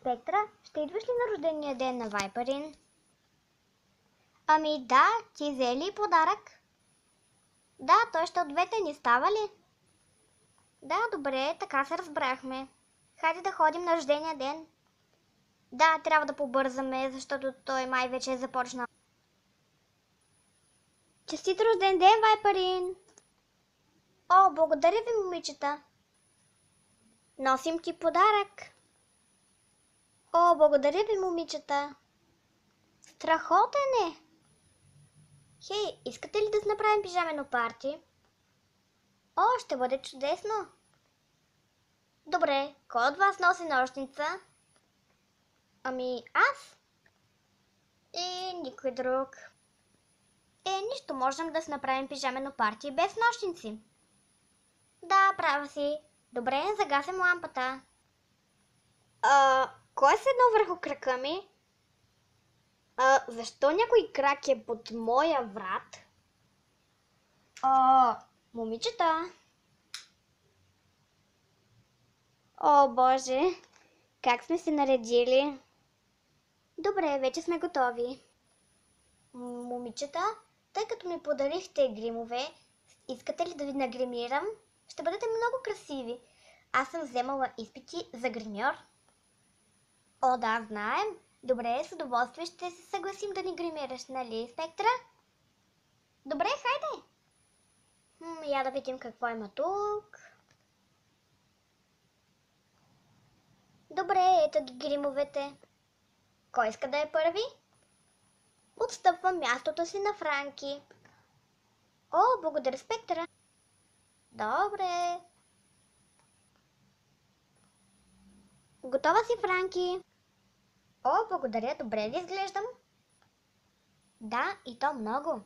Спектра, ще идваш ли на рождения ден на Вайпарин? Ами да, ти взе ли подарък? Да, той ще от двете ни, става ли? Да, добре, така се разбрахме. Хайде да ходим на рождения ден. Да, трябва да побързаме, защото той май вече е започнал. Честит рожден ден, Вайпарин! О, благодаря ви, момичета! Носим ти подарък. О, благодаря ви, момичета! Страхотен е! Хей, искате ли да направим пижамено парти? О, ще бъде чудесно! Добре, кой от вас носи нощница? Ами аз? И никой друг. Нищо, можем да си направим пижамено парти без нощници. Да, права си. Добре, загасим лампата. Кой е седнал върху крака ми? Защо някой крак е под моя врат? Момичета. О, Боже, как сме се наредили? Добре, вече сме готови. Момичета, тъй като ми подарихте гримове, искате ли да ви нагримирам? Ще бъдете много красиви. Аз съм вземала изпити за гримьор. О, да, знаем. Добре, с удоволствие ще се съгласим да ни гримираш, нали, Спектра? Добре, хайде. Я да видим какво има тук. Добре, ето ги гримовете. Кой иска да е първи? Отстъпвам мястото си на Франки. О, благодаря, Спектъра. Добре. Готова си, Франки? О, благодаря, добре ли изглеждам? Да, и то много.